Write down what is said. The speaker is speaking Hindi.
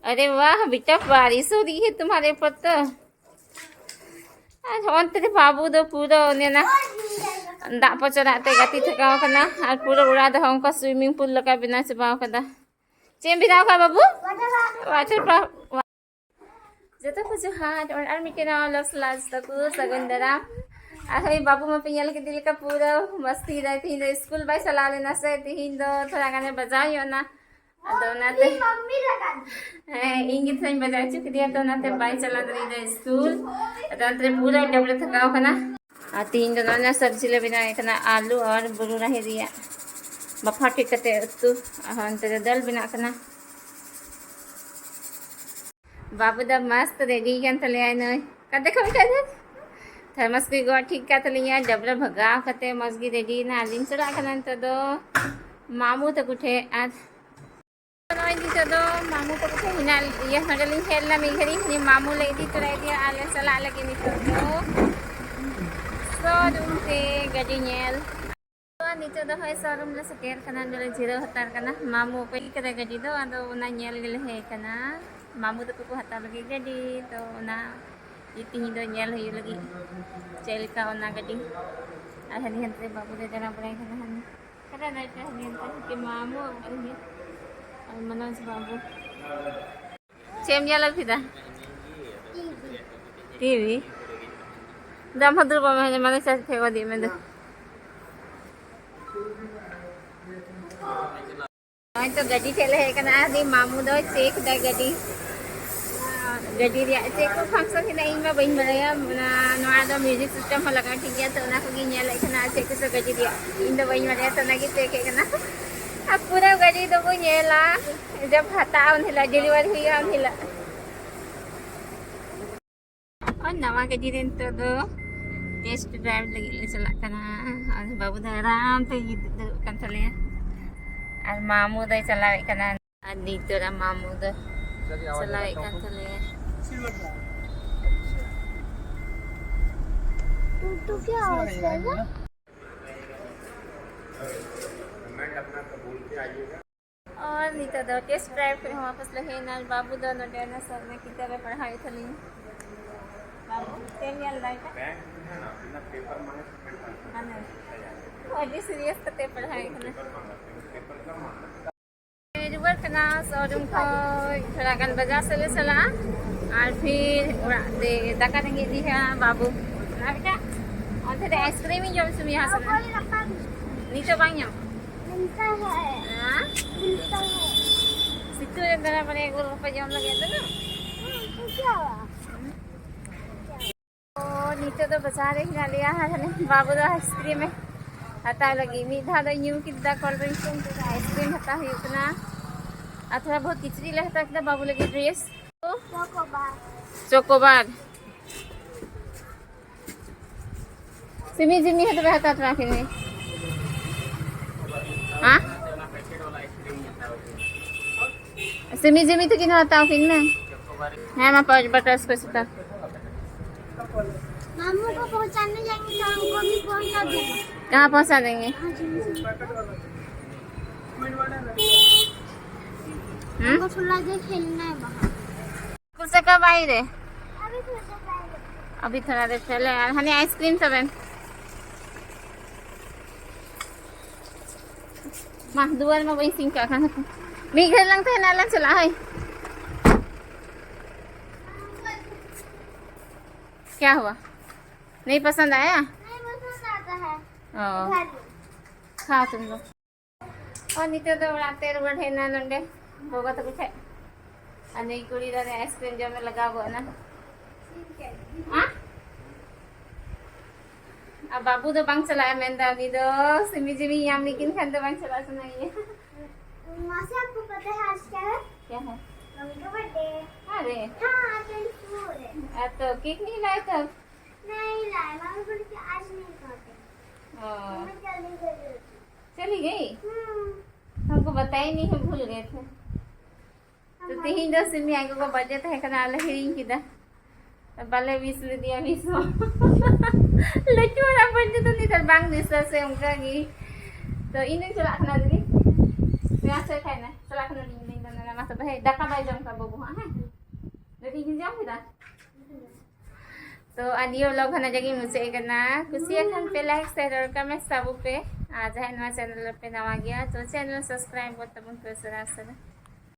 अरे वाह बेटा, बारिश हो रही है तुम्हारे ऊपर तो। आज तेरे बाबू दो पूरा ने ना दाग पर चढ़ाते गति थकाव करना और पूरा उड़ा दो उनका स्विमिंग पूल लगा बिना चबाव करना चेम बिनाव का बाबू वाटर पार्क जतो कुछ हाथ और मिटे ना लस लाज तक सगंदरा अरे बाबू में पियल के दिल का पूरा मस्ती रहती है स्कूल बाई चला लेना से तीन दो थोड़ा गाने बजाइयो ना तो नाते मम्मी लगा इंगित सही बजा चुक दिया तो नाते बाई चला रही स्कूल तो अंतरे पूरा डबल थकाव करना आ तीन दोनों ना सब्जी ले बिना इतना आलू और बुरू रह दिया बफा टिकते तू अंतरे दल बिना करना बाबू दा मस्त रेडीกันทะเลเนยกันदेखो बेटा थर्मस की गो ठीक का तलिया डबल भगा कते मस्गी रेडी ना लिन चला करन तो दो मामू तो कुठे आज नोय दी तो दो मामू तो कुठे हिना ये नगलिन खेलना मी घरी नि मामू ले दी तो dia आले चला लगे नि तो शोरूम से गाड़ी nyel तो नीचे दो है शोरूम ले सेकेर कना दले जीरो हतार कना मामू पे करे गाड़ी दो आदो ना nyel गले है कना मामू तो को हतार लगे गाड़ी तो ना इतनी दो nyel हुई लगी चल का ना गाड़ी हनी हंते बाबू दे जना बड़ाई कना हनी kada na ita hनी हंते के मामू और मनोज बाबू चेम nyel फिदा टीवी दम हदुर बाबा है माने से फेंको दी में दो आई तो गड्डी चले है कना दी मामू दो चेक दा गड्डी रे चेक को फंक्शन के नहीं में बइन बड़या ना नवा दो म्यूजिक सिस्टम लगा ठीक है तो ना को गिनया लेकना चेक से गड्डी रे इन दो बइन बड़या तो ना की चेक है कना अब पूरा गड्डी तो को नेला जब हता उनला डिलीवरी हुई उनला और नवा गड्डी रे तो दो टेस्ट ड्राइव लगी ले चला करना और बाबू दा आराम से दुड़ुब kan tale और मामू दा चलावे करना आदि तोरा मामू दा चलावे kan tale तो क्या आवाज है ना कमेंट अपना कबूल के आइएगा और नहीं तो दो टेस्ट ड्राइव फिर वापस लगे ना बाबू दा न देना सर ने किताबें पढ़ाई थली बाबू तेल या लाइट बैंक है ना बिना पेपर मांगे सबमिट करना है और सीरियस करते पढ़ाई करना पेपर कम मांगना रिवर करना शोरूम को थोड़ा गन बाजार से ले चला और फिर दे दका देंगे दी है बाबू ना बेटा और फिर आइसक्रीम ही जो सुन यहाँ से नीचे बांग्या मिलता है हाँ मिलता है सिद्धू ने तेरा पर एक रुपये जम लगे थे ना तो क्या हुआ नीचे तो बचा रही ना लिया है बाबू दा आइसक्रीम में हता लगी मीठा दा यूं किदा कोल्ड ड्रिंक तो आइसक्रीम हता है उतना आ थोड़ा बहुत किचड़ी लगता है बाबू लगी ड्रेस चोकोबार सिमी जिमी है तो रहता था फिर में हाँ सिमी जिमी तो कितना होता फिर में है मैं पाँच बटर स्कॉच था मामू को पहुंचाने जाएंगे तो हमको भी पहुंचा देंगे कहाँ पहुँचा देंगे हमको थोड़ा देर खेलना है बाहर कुछ से कब आई रे अभी थोड़ा देर पहले अभी थोड़ा देर पहले यार हनी आइसक्रीम सब है माँ दुआर में वही सिंह का खाना मी घर लगता है नाला चला है क्या हुआ नहीं पसंद आया नहीं पसंद आता है ओ खाओ तुम लोग और नीचे तो उड़ाते रुड़ है ना नंडे होगा तो कुछ है अने कुड़ी रे आइसक्रीम जो में लगा हुआ ना हाँ अब बाबू तो बंग चलाया मैंने अभी तो सिमी जिमी यहाँ लेकिन खान तो बंग चला सुनाइए मासी आपको पता है आज क्या है क्या है मम्मी का बर्थडे अरे हाँ 24 है तो केक नहीं लाए तब नहीं लाए मम्मी बोली कि आज नहीं खाते ओ, मैं जल्दी गई चली गई हमको बताया नहीं हम भूल गए थे तो तीन दो सिमी आई को बजे थे कना ले हिरिंग किदा बाले 20 ले दिया 20 लट्टू ना बजे तो नहीं तर बांग दिसा से उनका की तो इन्हें चला खाना दीदी यहाँ से खाना चला खाना नहीं नहीं ना तो भाई दाका बाई जम का बाबू हाँ है jadi jam kita तो आदियो लोग हना जगी मुझे करना कुछ अखन पे लाइक शेयर और कमेंट सब पे आज है नवा चैनल पे नवा गया तो चैनल सब्सक्राइब करते बन तो सरा